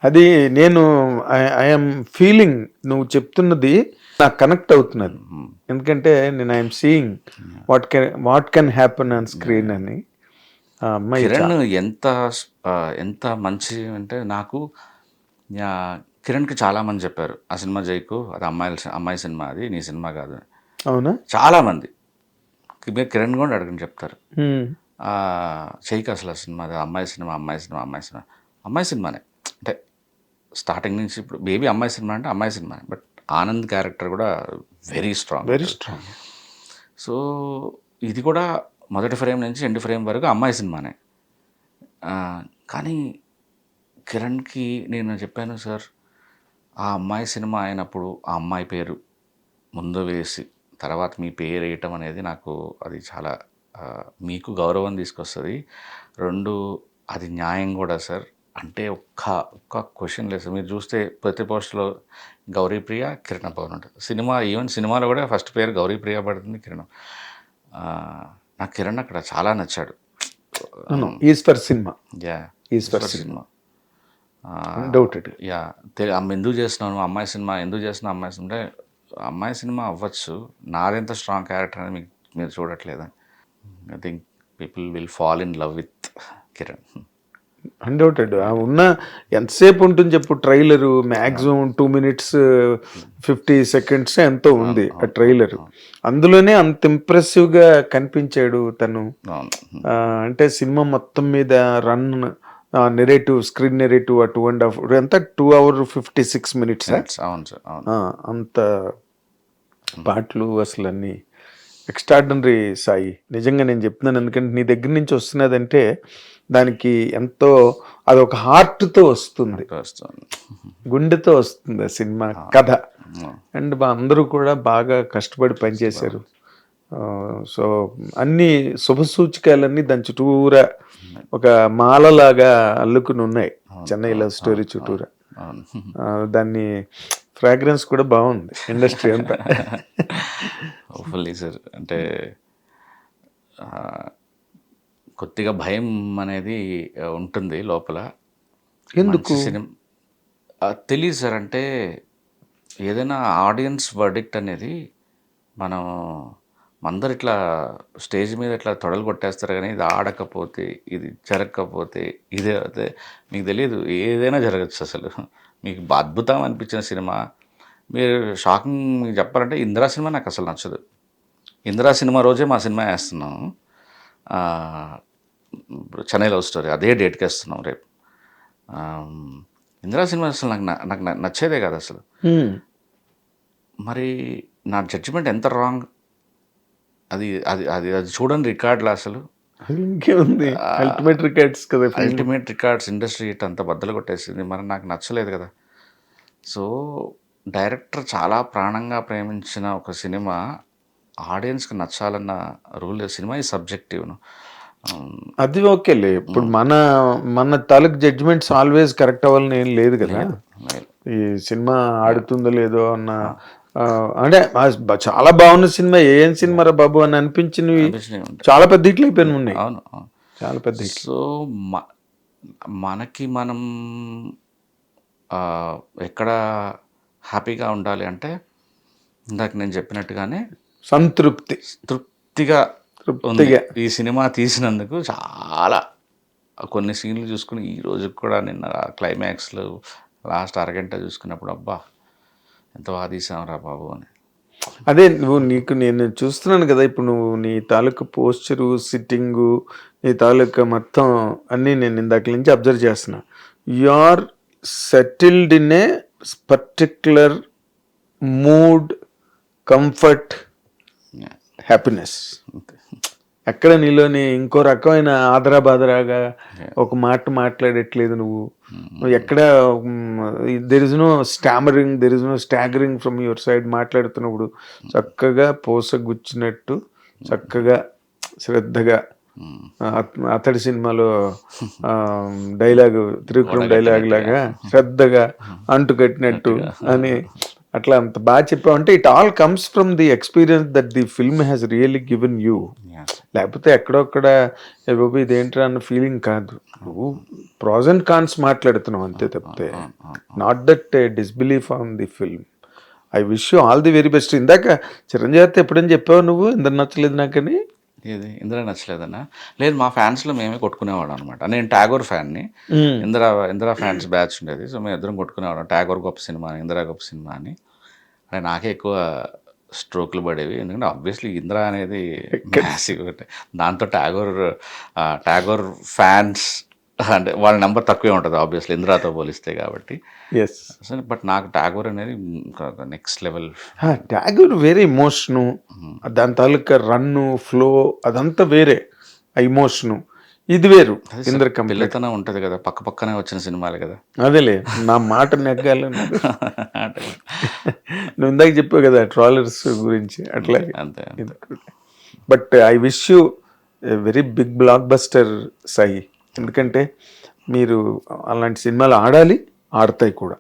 అది నేను I'm feeling నువ్వు చెప్తున్నది నాకు కనెక్ట్ అవుతున్నది. ఎందుకంటే నేను I'm seeing what can happen on screen అని. ఆ అమ్మాయి కిరణ్ ఎంత మంచి అంటే నాకు కిరణ్కి చాలామంది చెప్పారు ఆ సినిమా జైకు అది అమ్మాయి సినిమా, అది నీ సినిమా కాదు. అవునా? చాలామంది మీరు కిరణ్ కూడా అడగని చెప్తారు హ్మ్. జైకు అసలు ఆ సినిమా అది అమ్మాయి సినిమానే. అంటే స్టార్టింగ్ నుంచి ఇప్పుడు బేబీ అమ్మాయి సినిమా అంటే అమ్మాయి సినిమా, బట్ ఆనంద్ క్యారెక్టర్ కూడా వెరీ స్ట్రాంగ్. సో ఇది కూడా మొదటి ఫ్రేమ్ నుంచి ఎండ్ ఫ్రేమ్ వరకు అమ్మాయి సినిమానే. కానీ కిరణ్కి నేను చెప్పాను సార్, ఆ అమ్మాయి సినిమా అయినప్పుడు ఆ అమ్మాయి పేరు ముందు వేసి తర్వాత మీ పేరు వేయటం అనేది నాకు అది చాలా మీకు గౌరవం తీసుకొస్తుంది. 2 అది న్యాయం కూడా సార్. అంటే ఒక్క క్వశ్చన్ లేదు సార్. మీరు చూస్తే ప్రతి పోస్ట్లో గౌరీప్రియ, కిరణ్ పవన్ ఉంటుంది. ఈవెన్ సినిమాలో కూడా ఫస్ట్ పేరు గౌరీప్రియ పడుతుంది, కిరణ్. నాకు కిరణ్ అక్కడ చాలా నచ్చాడు. ఈశ్వర్ సినిమా ఎందుకు చేస్తున్నాను అమ్మాయి సినిమా అంటే అమ్మాయి సినిమా అవ్వచ్చు, నాదెంత స్ట్రాంగ్ క్యారెక్టర్ అనేది మీరు చూడట్లేదని. I think people will fall in love with Kiran. Undoubted. ఉన్న ఎంతసేపు ఉంటుంది చెప్పు ట్రైలరు, మ్యాక్సిమం 2 minutes 50 seconds ఎంతో ఉంది ఆ ట్రైలర్. అందులోనే అంత ఇంప్రెసివ్గా కనిపించాడు తను. అంటే సినిమా మొత్తం మీద రన్ స్క్రీన్ నెరేటివ్ 2.5 ఎంత 2 hours 56 minutes. అంత పాటలు అసలు అన్నీ ఎక్స్ట్రాడినరీ సాయి. నిజంగా నేను చెప్తున్నాను, ఎందుకంటే నీ దగ్గర నుంచి వస్తున్నదంటే దానికి ఎంతో అదొక హార్ట్తో వస్తుంది, గుండెతో వస్తుంది ఆ సినిమా కథ. అండ్ అందరూ కూడా బాగా కష్టపడి పనిచేశారు. సో అన్ని శుభసూచకాలన్నీ దాని చుట్టూరా ఒక మాలలాగా అల్లుకుని ఉన్నాయి చెన్నై లవ్ స్టోరీ చుట్టూరా. దాన్ని ఫ్రాగ్రెన్స్ కూడా బాగుంది ఇండస్ట్రీ అంతా. Hopefully sir. అంటే కొద్దిగా భయం అనేది ఉంటుంది లోపల. ఎందుకు తెలియదు సార్. అంటే ఏదైనా ఆడియన్స్ వర్డిక్ట్ అనేది మనం అందరు ఇట్లా స్టేజ్ మీద ఇట్లా తొడలు కొట్టేస్తారు, కానీ ఇది ఆడకపోతే, ఇది జరగకపోతే, ఇదే అయితే మీకు తెలియదు, ఏదైనా జరగచ్చు. అసలు మీకు అద్భుతం అనిపించిన సినిమా, మీరు షాకింగ్ మీకు చెప్పాలంటే ఇందిరా సినిమా నాకు అసలు నచ్చదు. ఇందిరా సినిమా రోజే మా సినిమా వేస్తున్నాము, చెన్నై లవ్ స్టోరీ అదే డేట్కి వేస్తున్నాం రేపు. ఇందిరా సినిమా అసలు నాకు నచ్చేదే కాదు అసలు. మరి నా జడ్జిమెంట్ ఎంత రాంగ్ అది అది అది అది చూడండి రికార్డులో అసలు ఇంకేముంది. అల్టిమేట్ రికార్డ్స్ కదా, అల్టిమేట్ రికార్డ్స్. ఇండస్ట్రీ అంత బద్దలు కొట్టేసింది, మరి నాకు నచ్చలేదు కదా. సో డైరెక్టర్ చాలా ప్రాణంగా ప్రేమించిన ఒక సినిమా ఆడియన్స్కి నచ్చాలన్న రూల్. సినిమా ఈ సబ్జెక్టివ్ను అది ఓకేలే. ఇప్పుడు మన తాలూకు జడ్జిమెంట్స్ ఆల్వేస్ కరెక్ట్ అవ్వాలని ఏం లేదు కదా. ఈ సినిమా ఆడుతుందో లేదో అన్న అంటే చాలా బాగున్న సినిమా, ఏం సినిమా రా బాబు అని అనిపించినవి చాలా పెద్ద హిట్లు అయిపోయిన ఉన్నాయి. అవును, చాలా పెద్ద. సో మనకి మనం ఎక్కడ హ్యాపీగా ఉండాలి అంటే ఇందాక నేను చెప్పినట్టుగానే తృప్తిగా ఈ సినిమా తీసినందుకు. చాలా కొన్ని సీన్లు చూసుకుని ఈ రోజుకి కూడా నిన్న క్లైమాక్స్లో లాస్ట్ అరగంట చూసుకున్నప్పుడు అబ్బా ఎంత బాగా తీసాంరా బాబు అని. అదే నేను చూస్తున్నాను కదా, ఇప్పుడు నువ్వు నీ తాలూకు పోస్చరు, సిట్టింగు, నీ తాలూకా మొత్తం అన్నీ నేను ఇందాక నుంచి అబ్జర్వ్ చేస్తున్నా. You are settled in a particular mood, comfort, happiness. ఎక్కడ నీలోని ఇంకో రకమైన ఆదరాబాదరాగా ఒక మాట మాట్లాడట్లేదు నువ్వు. ఎక్కడ there is no stammering, there is no staggering from your side. మాట్లాడుతున్నప్పుడు చక్కగా పోసగుచ్చినట్టు చక్కగా శ్రద్ధగా. అతడి సినిమాలో డైలాగు త్రివిక్రమ్ డైలాగ్ లాగా శ్రద్ధగా అంటు కట్టినట్టు అని అట్లా అంత బాగా చెప్పావు. అంటే it all comes from the experience that the film has really given you. లేకపోతే ఎక్కడొక్కడ బాబు ఇదేంట్రా అన్న ఫీలింగ్ కాదు. నువ్వు ప్రాజ్ అండ్ కాన్స్ మాట్లాడుతున్నాం అంతే తప్పితే not that disbelief on the film. I wish you all the very best. ఇందాక చిరంజీవి ఎప్పుడని చెప్పావు నువ్వు ఇందరు నచ్చలేదు నాకని? ఇది ఇందిరా నచ్చలేదన్నా? లేదు, మా ఫ్యాన్స్లో మేమే కొట్టుకునేవాడు అనమాట. నేను ట్యాగోర్ ఫ్యాన్ని, ఇందిరా ఫ్యాన్స్ బ్యాచ్ ఉండేది. సో మేము ఇద్దరం కొట్టుకునేవాళ్ళం, ట్యాగోర్ గొప్ప సినిమా అని, ఇందిరా గొప్ప సినిమా అని. అంటే నాకే ఎక్కువ స్ట్రోక్లు పడేవి, ఎందుకంటే ఆబ్వియస్లీ ఇందిరా అనేది మ్యాసివ్. దాంతో ట్యాగోర్ ఫ్యాన్స్ అంటే వాళ్ళ నెంబర్ తక్కువే ఉంటుంది ఆబ్వియస్లీ ఇందిరాతో పోలిస్తే కాబట్టి. ఎస్, బట్ నాకు ట్యాగోర్ అనేది నెక్స్ట్ లెవెల్. ట్యాగూర్ వేరే ఇమోషను, దాని తాలూకా రన్ను ఫ్లో అదంతా వేరే ఆ ఇమోషను. ఇది వేరు. ఇంద్ర పిల్లతనం ఉంటుంది కదా, పక్క పక్కనే వచ్చిన సినిమాలు కదా. అదేలే నా మాట నెగ్గాలి. నువ్వు ఇందాక చెప్పావు కదా ట్రాలర్స్ గురించి, అట్లాగే అంతే. But I wish you very big blockbuster Sai. ఎందుకంటే మీరు అలాంటి సినిమాలు ఆడాలి, ఆడతాయి కూడా.